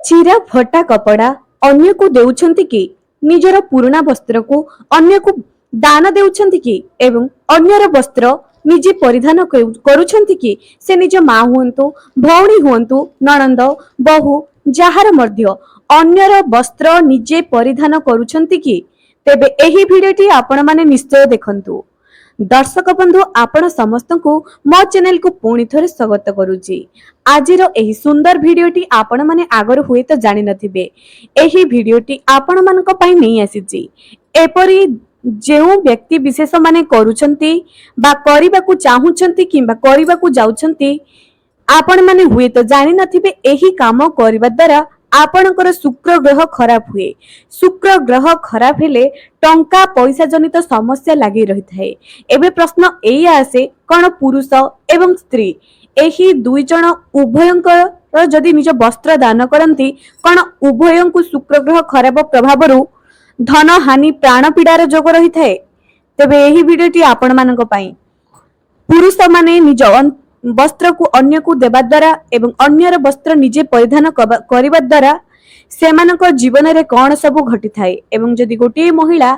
चिरा फटा कपड़ा अन्य को देउछंती कि निजर पुराना वस्त्र को अन्य को दान देउछंती कि एवं अन्यर वस्त्र निजे परिधान करुछंती कि से निज माँ हुंतु भौणी हुंतु नणंद बहु जହାର मध्य अन्यर वस्त्र निजे परिधान करुछंती कि तेबे एही भिडियोटी आपण माने निश्चय देखंतु। दर्शक बंधु आपण समस्त को मो चैनल को पुणी थरे स्वागत करुची। आजिर एही सुंदर भिडियोटी आपण माने आगर हुए तो जानि नथिबे। एही भिडियोटी आपण मानक पई नै आसीची। एपरी जेउ व्यक्ति विशेष माने करूछंती बा करिबाकू चाहुछंती किंबा करिबाकू जाउछंती आपण माने हुए तो जानि नथिबे एही काम करिबा द्वारा आपणकर शुक्र ग्रह खराब हुए। शुक्र ग्रह खराब हेले टंका पैसा जनित समस्या लगी रही थाए। एबे प्रश्न एया आसे कौन पुरुष एवं स्त्री एही दुई जन उभयंकर जदि निज वस्त्र दान करती कौन उभयंकु शुक्र ग्रह खराब प्रभाव धन हानि प्राण पीड़ार जोग रही थाए। तेबे एही वीडियोटी आपण मानक पई पुरुष माने निज वस्त्र को अन्य को देवा द्वारा एवं अन्यर वस्त्र निजे परिधान करबा द्वारा सेमानक जीवन रे कौन सब घटी थाए एवं जदि गोटे महिला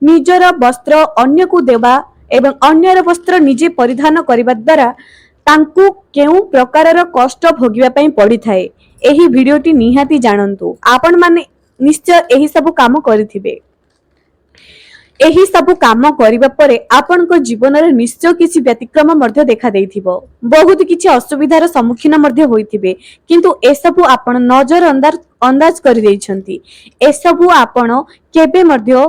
निजर वस्त्र अन्य को देवा एवं अन्यर वस्त्र निजे परिधान करबा द्वारा तांकु केउ प्रकारर कष्ट भोगिबा पई पड़ी थाए। एही वीडियोटी निहाती जानंतु। आपण माने निश्चय एही सब काम करिथिबे। एही सब काम करिबा परे आपनक जीवन रे निश्चय किछि व्यतिक्रम मध्य देखा देइथिबो। बहुत किछि असुविधार सम्मुखीन मध्य होइथिबे किंतु ए सब आपण नजर अंदाज करि दैछंती। ए सब आपण केबे मध्य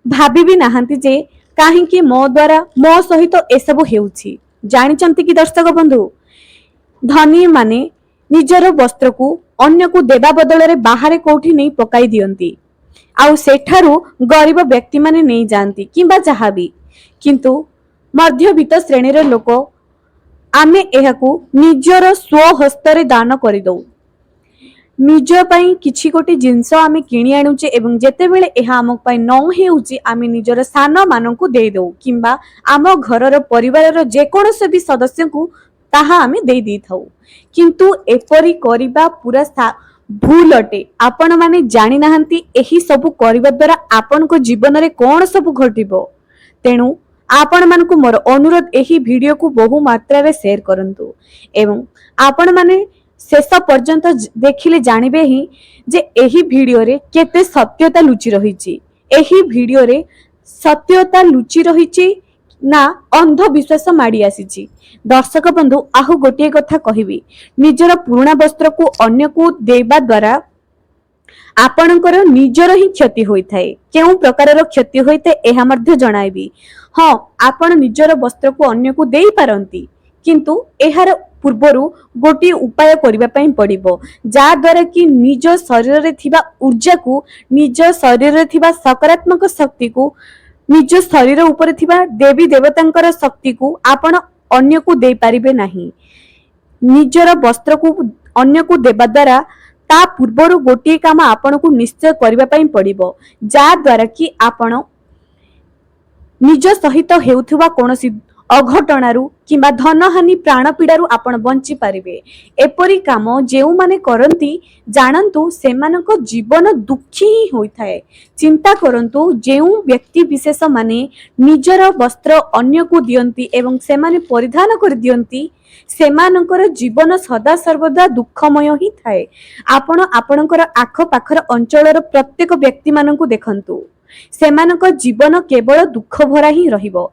भाबी भी नाहंती जे काहे कि मो द्वारा मो सहित ए सब हेउछि। जानिचंती कि दर्शक बंधु धनी माने निजर वस्त्र को अन्य को देबा बदल रे बाहर कोठी नै पकाई दियंती आउ सेठारु गरीब व्यक्ति माने नहीं जानती किंबा जहा भी किंतु मध्यवित्त श्रेणीर लोक आमे एहाकू निजर स्वहस्तरे दान करिदौ। निज पई किछि गोटे जिंस आमे किनि आनुचे एवं जेते बेले एहा हमक पई न हेउची आमे निजर सान माननकू देई दौ किंबा आम घरर परिवारर जे कोनोसे भी सदस्य को ताहा आमे देई दी थाउ किंतु एपरी करिबा पूरा भूल अटे। आपण माने जानि नाहंती एही सब करिबा द्वारा आपण को जीवन रे कोन सब घटिबो। तेनु आपण मानकू मोर अनुरोध एही वीडियो को बहु मात्रा रे शेयर करंतु एवं आपण माने शेष पर्यंत देखिले जानिबे ही जे एही वीडियो रे केते सत्यता लुचि रहिछि। एही वीडियो रे सत्यता लुचि रहिछि ना अंधविश्वास माड़ी आसीछि। दर्शक बंधु आहु गोटे कथा कहिबी निजर पुराना वस्त्र को अन्य को देबा द्वारा आपणकर निजर ही क्षति होई थाए। केउ प्रकारर क्षति होई थाए एहा मध्य जणाइबी। हां आपण निजर वस्त्र को अन्य को देई पारंती किंतु एहार पूर्वरु गोटी उपाय करिबा पई पड़िबो जा द्वारा कि निज शरीर रे थिबा ऊर्जा को निज शरीर रे थिबा सकारात्मक शक्ति को निज शरीर ऊपर थिबा देवी देवतांकर शक्ति को आपण अन्य को दे पारिबे नाही। निजर वस्त्र को अन्य को देबा द्वारा ता पूर्वरु गोटी काम आपण को निश्चय करिबा पई पड़िबो जा द्वारा कि आपण निज सहित हेउथुवा कोनोसी अघटणारू किंबा धन हानि प्राण पीड़ारू आपण बंची पारिबे। एपरी काम जेउ माने करंती जानंतु सेमानक जीवन दुखी ही होई थाए। चिंता करंतु जेउ व्यक्ति विशेष माने निजर वस्त्र अन्य को दियंती एवं सेमाने परिधान कर दियंती सेमानकर जीवन सदा सर्वदा दुखमय ही थाए। आपण आपणकर आख पाखर अंचलर प्रत्येक व्यक्ति मानकू देखंतु सेमानक जीवन केवल दुख भरा ही रहिबो।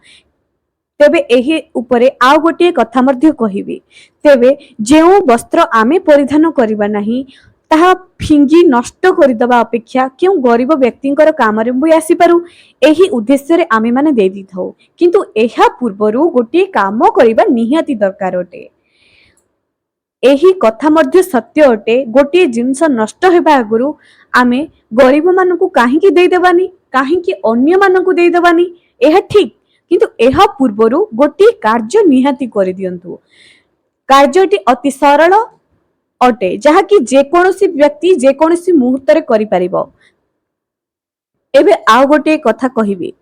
तेबे एही उपरे आउ गोटे कथा मध्य कहिबी तेबे जेउ वस्त्र आमे परिधान करिबा नाही ताहा फिंगी नष्ट करिदबा अपेक्षा क्यों गरीब व्यक्तिंकर कामरे भी आसी पारु एही उद्देश्य रे आमे माने दे दी थाउ किंतु एहा पूर्वरु गोटे काम करिबा निहाती दरकार अटे। एही कथा मध्य सत्य अटे। गोटे जिंस नष्ट हेबा आगुरु आमे गरीब मानकू काहेकि देई देबानी काहेकि अन्य मानकू देई देबानी एहा ठीक किंतु एहा पूर्वरु गोटे कार्य निहाती करि दियंतु। कार्यटी अति सरल अटे जहा कि जे कोनोसी व्यक्ति जे कोनोसी मुहूर्त रे करि परिबो। एबे आउ गोटे कथा कहिबी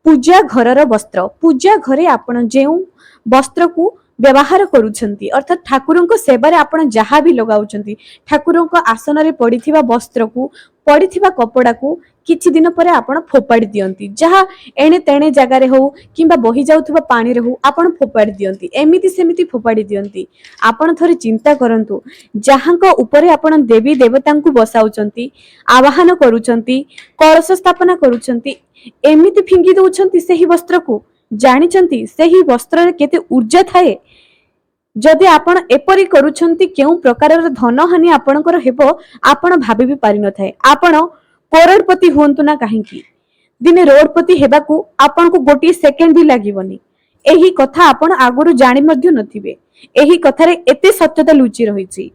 पूजा घरर वस्त्र पूजा घरे आपण जेउ वस्त्र को व्यवहार करुछंती अर्थात ठाकुरଙ୍କ सेवारे आपण जहाँ भी लगाउछंती ठाकुरଙ୍କ आसन रे पड़िथिबा वस्त्र को पड़िथिबा कपड़ा को किछि दिन परे आपण फोपाड़ी दियंती जहाँ एणे तेणे जगार हो किंबा बही जाउथबा पानी रे हो आपण फोपाड़ी दियंती एमिति सेमिति फोपाड़ी दियंती। आपण थोड़ी चिंता करंतु जहाँको उपरे आपण देवी देवता को बसाउछंती आवाहन करुछंती कलश स्थापना करुछंती एमिति फिंगी दउछंती सेही वस्त्र को जानिछंती सेही वस्त्र रे केते ऊर्जा थाए। जदि आपण एपरी करुछंती केउ प्रकारर धन हानि आपणकर हेबो आपण भाबी भी पारि न थाए। आपण करोड़पति हुंतु ना काहेकि दिने रोडपति हेबाकू आपण को गोटी सेकेंड भी लागिवनी। एही कथा आपण आगुरु जानि मध्य नथिबे। एही कथारे एते सत्यता लुचि रहिछि।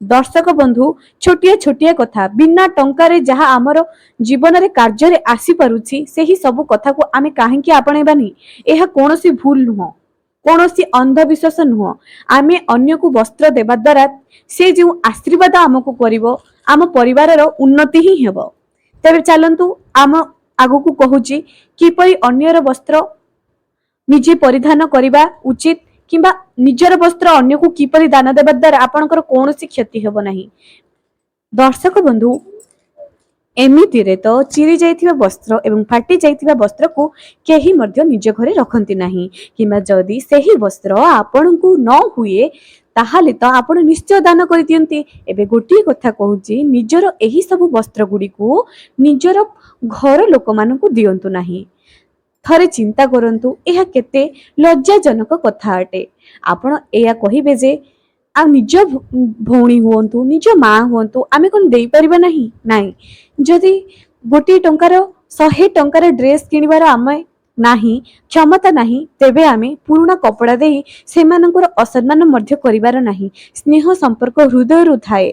दर्शक बंधु छोटिया छोटिया कथा बिना टंकारे जहा आमर जीवन रे कार्य रे आसी पारुछि सेही सब कथा को आमे काहेकि आपणेबानी। एहा कोनोसी भूल नुह कोनोसी अंधविश्वास नुह। आमे अन्य को वस्त्र देबा द्वारा से जो आशीर्वाद आमको करिवो आम परिवार रो उन्नति ही हेबो। तेबे चलंतु आम आगु को कहूची किपरि अन्यर वस्त्र निजे परिधान करिबा उचित किंबा निजर वस्त्र अन्य को किपरि दान देबा द्वारा आपनकर कोनोसी क्षति हेबो नाही। दर्शक बंधु एमिति रे तो चिरी जाइथिबा वस्त्र एवं फाटी जाइथिबा वस्त्र को केही मध्य निज घरे रखंती नाही किंबा जदि सेही वस्त्र आपनकु न हुए ताहाले तो आपण निश्चय दान कर दियंती। एबे गोटी कथा कहूची निजर एही सब वस्त्र गुडी को निजर घर लोक मानकु दियंतु नाही। थरे चिंता करंतु एहा केते लज्जाजनक कथा अटे। आपण एया कहिबे जे आ निज भौणी हुअंतु निज माँ हुअंतु आमे कोन देई परिबा नाही नाही। जदि गोटी टंकार 100 टंकार ड्रेस किनिबार आमे नाही क्षमता नाही तेबे आमे पुराना कपड़ा देई सेमानकर असम्मान मध्य करिवार नाही। स्नेह संपर्क हृदय रु थाए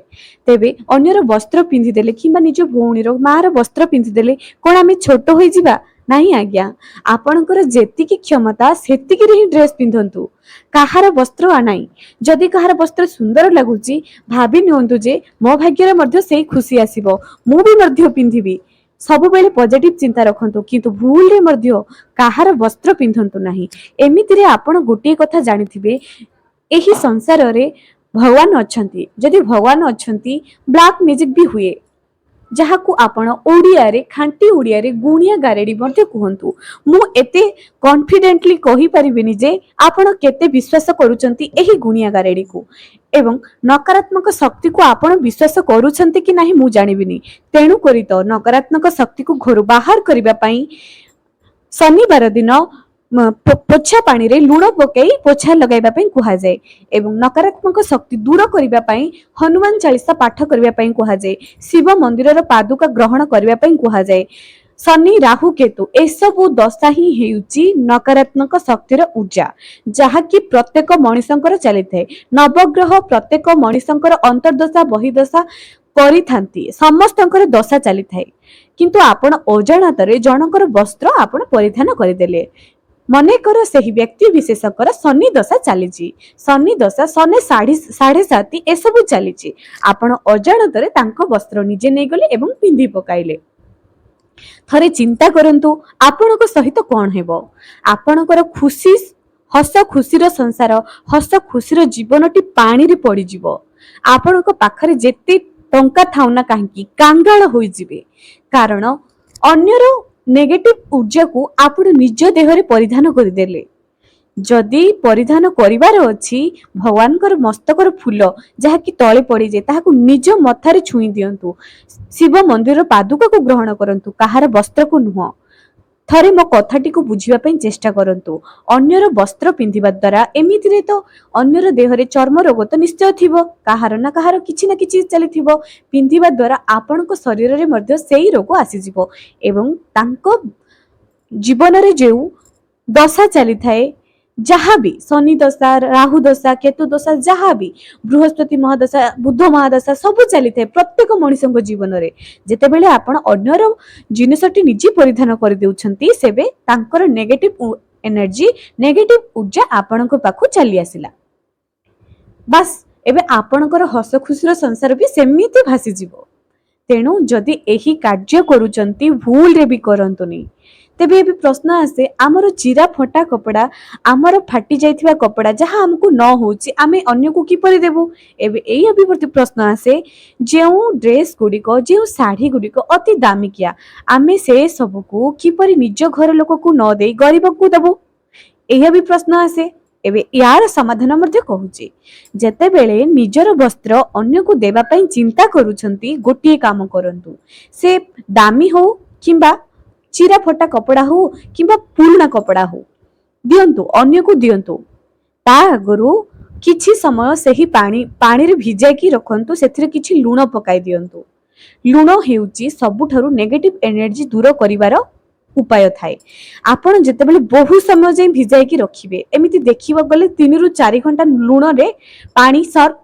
तेबे अन्यर वस्त्र पिंधि देले किंबा निज भौणीर मार वस्त्र पिंधि देले कोन आमे छोट होई जिबा नाही। आज्ञा आपणकर जेतिकी क्षमता सेतिकी रे ड्रेस पिंधंतु काहार वस्त्र आनाई। जदि काहार वस्त्र सुंदर लागुची भाबी नियंतु जे मो भाग्य रे मध्य सेही खुशी आसीबो मु भी मध्य पिंधिबी। सब बेले पॉजिटिव चिंता रखंतु किंतु भूल रे मध्य काहार वस्त्र पिंधंतु नाही। एमिति रे आपण गोटे कथा जानिथिबे एही संसार रे भगवान अछंती। जदि भगवान अछंती ब्लैक मैजिक भी हुए जहा को आपण ओडिया रे खांटी ओडिया रे गुणिया गारेडी मध्य कहंतु। मु एते कॉन्फिडेंटली कहि परिबिनी जे आपण केते विश्वास करूचंती एही गुणिया गारेडी को एवं नकारात्मक शक्ति को आपण विश्वास करूचंती कि नाही मु जानिबिनी। तेनु करी तो नकारात्मक शक्ति को घर बाहर करिबा पई शनिवार दिन पोछा पानी रे लुण पकई पोछा लगाइबा पई कुहा जाय एवं नकारात्मक शक्ति दूर करिबा पई हनुमान चालीसा पाठ करिबा पई कुहा जाय। शिव मंदिर रो पादुका ग्रहण करिबा पई कुहा जाय। शनि राहु केतु ए सब दशा ही हेउची नकारात्मक शक्तिर ऊर्जा जहा कि प्रत्येक मनुष्यंकर चलिथाय। नवग्रह प्रत्येक मनुष्यंकर अंतर्दशा बहिदशा करिथांती समस्तंकर दशा चलिथाय किंतु आपण अजाणतरे जनकर वस्त्र आपण परिधान करिदेले। मनेकर सेही व्यक्ति विशेषकर शनि दशा चलीची शनि दशा शनि 7.5 ए सब चलीची आपण अजाणतरे तांको वस्त्र निजे नै गले एवं पिंधि पकाइले। थरे चिंता करंतु आपणक सहित कोन हेबो। आपणकर खुशी हस खुशीर संसार हस खुशीर जीवनटी पानी रे पड़ी जिवो। आपणक पाखरे जेते टंका थाउना काहेकि कांगाळ होई जिवे कारण अन्यर नेगेटिव ऊर्जा को आपण निज देहरे परिधान करदेले। जदि परिधान करिवार अछि भगवानकर मस्तकर फूल जहा कि तळे पड़ी जे ताहाकु निज मथारे छुई दियंतु। शिव मंदिर पादुका को ग्रहण करंतु काहार वस्त्र को नुह। थरे मो कथाटी को बुझिबा पई चेष्टा करंतु। अन्यर वस्त्र पिंधिबा द्वारा एमिति रे तो अन्यर देहरे चर्म रोग तो निश्चय थिबो काहार ना काहार किछि ना किछि चलिथिबो। पिंधिबा द्वारा आपणको शरीर रे मध्य सेही रोग आसी जिवो एवं तांको जीवन रे जेउ दशा चली थाए जहाँ भी शनि दशा राहु दशा केतु दशा जहाँ भी बृहस्पति महादशा बुध महादशा सब चली थाए प्रत्येक मनुष्य जीवन रे जेते बेले आपण अन्यर जिनिसटी निजे परिधान कर देउछंती सेबे तांकर नेगेटिव एनर्जी नेगेटिव ऊर्जा आपणको पाखु चली आसिला। बस एबे आपणकर हस खुशीर संसार भी सेमिति भासी जिवो। तेणु जदि एही कार्य करूचंती भूल रे भी करंतुनी। तेबे भी प्रश्न आसे आमर चिरा फटा कपड़ा आमर फाटी जाइथिबा कपड़ा जहाँ हमको न होची आमे अन्य को किपरि देबो। एबे एही अभिवर्ती प्रश्न आसे जेउ ड्रेस गुड़िक जेउ साड़ी गुड़िक अति दामिकिया आमे से सब को किपरि निज घर लोक को न दे गरीब को देबो। एही भी प्रश्न आसे। एबे यार समाधान मध्य कहूची जेतेबेले निजर वस्त्र अन्य को देबा पई चिंता करूछंती गोटिए काम करंतु से दामी हो किंबा चिरा फटा कपड़ा हो किंबा पुराना कपड़ा हो दियंतु अन्य को दियंतु ता आगरु किछि समय सही पानी रे भिजाई की रखंतु सेथिरे किछि लूण पकाई दियंतु। लूण हेउची सबुठारु नेगेटिव एनर्जी दूर करिवार उपाय थाए। आपण जेतेबेले बहु समय जाई भिजाई की रखिबे एमिति देखिबा गले 3 रु 4 घंटा लूण रे पानी सर्फ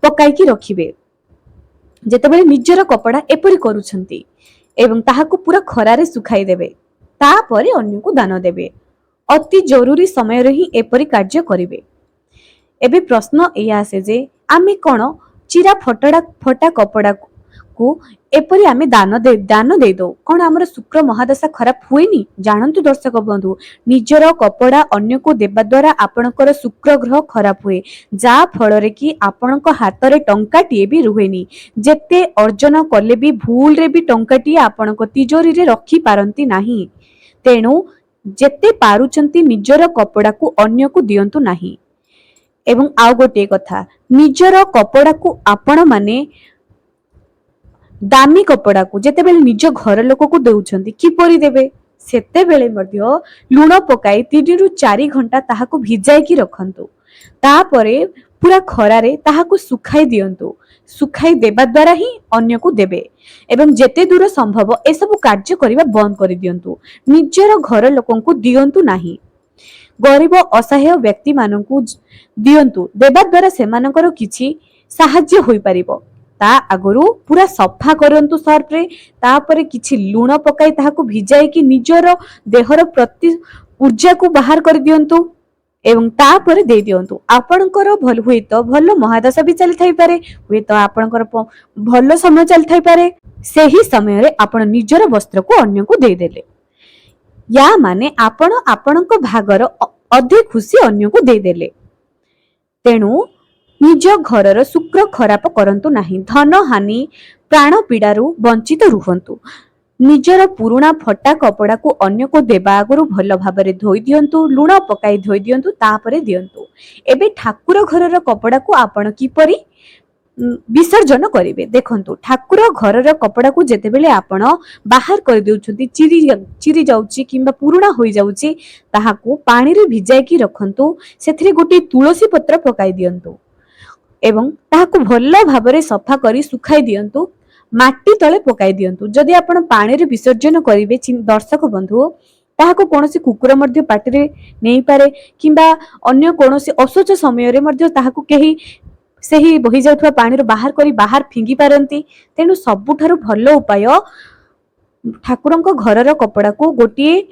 पकाई की रखिबे। जेतेबेले निजर कपड़ा एपरि करूछंती एवं ताहाको पूरा खरारे सुखाई देबे तापरे अन्य को दान देबे। अति जरूरी समय रे ही एपरि कार्य करिवे। एबे प्रश्न एया आसे जे आमे कोन चिरा फटा कपड़ा को एपरि आमे दान दे दो कोन हमर शुक्र महादशा खराब हुएनी। जानंतु दर्शक बंधु निजर कपड़ा अन्य को देबा द्वारा आपनकर शुक्र ग्रह खराब हुए जा फल रे कि आपनक हाथ रे टंकाटिए भी रुहेनी। जेते अर्जन कले भी भूल रे भी टंकाटिए आपनक तिजोरी रे रखी पारंती नाही। तेणु जेते पारुचंती निजर कपड़ा को अन्य को दियंतु नाही। एवं आउ गोटे कथा निजर कपड़ा को आपण माने दामी कपड़ा को जेतेबेले निज घर लोक को देउछंती किपरि देबे सेतेबेले मध्य लूण पकाई 3 रु 4 घंटा ताहाको भिजाई की रखंतु तापरे पूरा खरारे ताहाको सुखाई दियंतु। सुखाई देबा द्वारा ही अन्य को देबे एवं जेते दूर संभव ए सब कार्य करिबा बंद करि दियंतु। निजर घर लोकन को दियंतु नाही। गरीब असहाय व्यक्ति माननकु दियंतु देबा द्वारा सेमानकर किछि साहाय्य होई परिबो। ता आगरु पूरा सफा करंतु सर्फ रे तापरे किछि लूण पकाई ताहाको भिजाई कि निजर देहर प्रति ऊर्जा को बाहर कर दियंतु एवं तापरे दे दियंतु। आपनकर भल हुई तो भल महादशा भी चली थाई पारे हुई तो आपनकर भल समय चली थाई पारे सेही समय रे आपण निजर वस्त्र को अन्य को दे देले या माने आपण आपनक भागर अधे खुशी अन्य को दे देले। तेणु निज घरर शुक्र खराब करंतु नाही। धन हानि प्राण पीड़ारू वंचित रुहंतु। निजर पुराना फटा कपड़ा को अन्य को देबा आगरु भल भाबरे धोई दियंतु लूण पकाई धोई दियंतु तापरे दियंतु। एबे ठाकुर घरर कपड़ा को आपण किपरि विसर्जन करिवे देखंतु। ठाकुर घरर कपड़ा को जेतेबेले आपण बाहर कर देउछंती चिरी जाउची किंबा पुराना होई जाउची ताहाको पानी रे भिजाई की रखंतु। सेथिरे गोटे तुलसी पत्र पकाई दियंतु एवं ताहाको भल भाबरे सफा करी सुखाई दियंतु। माटी तले पकाई दियंतु। जदि आपण पानी रे विसर्जन करिवे दर्शक बंधु ताहाको कोनोसी कुकुर मध्य पाटी रे नेई पारे किंबा अन्य कोनोसी असोच समय रे मध्य ताहाको केही सेही बही जाउथवा पानी रे बाहर करी बाहर फिंगी पारंती। तेनु सबुठारु भल उपाय ठाकुरंक घरर कपड़ा को गोटिए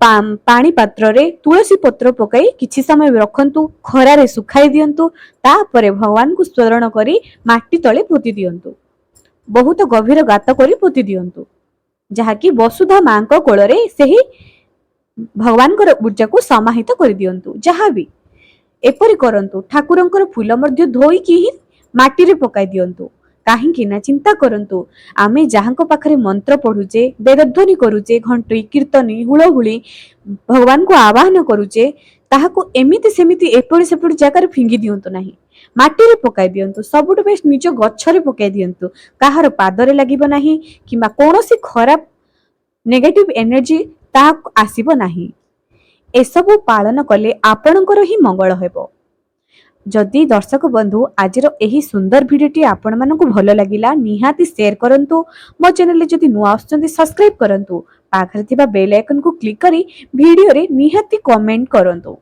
पानी पात्र रे तुलसी पत्र पकाई किछि समय रखंतु खरारे सुखाई दियंतु तापरे भगवान को स्मरण करी माटी तले पोती दियंतु। बहुत गभीर गात करी पोती दियंतु जहाँकि वसुधा मां को कोल रे सेही भगवान को ऊर्जा को समाहित कर दियंतु। जहाँ भी एपरि करंतु ठाकुरंकर फूल मध्य धोई की ही माटी रे पकाई दियंतु। काहेकि ना चिंता करंतु आमे जहाँको पाखरे मंत्र पढुचे वेदध्वनि करूचे घंटी कीर्तनी हुळहुळी भगवान को आवाहन करूचे ताहाको एमिति सेमिति एपरि सेपरि जाकर फिंगी दियंतु नाही। माटी रे पकाई दियंतु। सबुठ बेस्ट निज गच्छरे पकाई दियंतु। काहार पादरे लागिबो नाही किंबा कोनोसी खराब नेगेटिव एनर्जी ता आसीबो नाही। एसबु पालन कले आपणकर ही मंगल हेबो। जदि दर्शक बंधु आज एही सुंदर भिडियोटी आपण मानकु भल लागिला निहाती शेयर करंतु। मो चैनल जदि नुआ आछंती सब्सक्राइब करंतु। पाखरे थिबा बेल आइकन को क्लिक करी भिडियो रे निहाती कमेंट करंतु।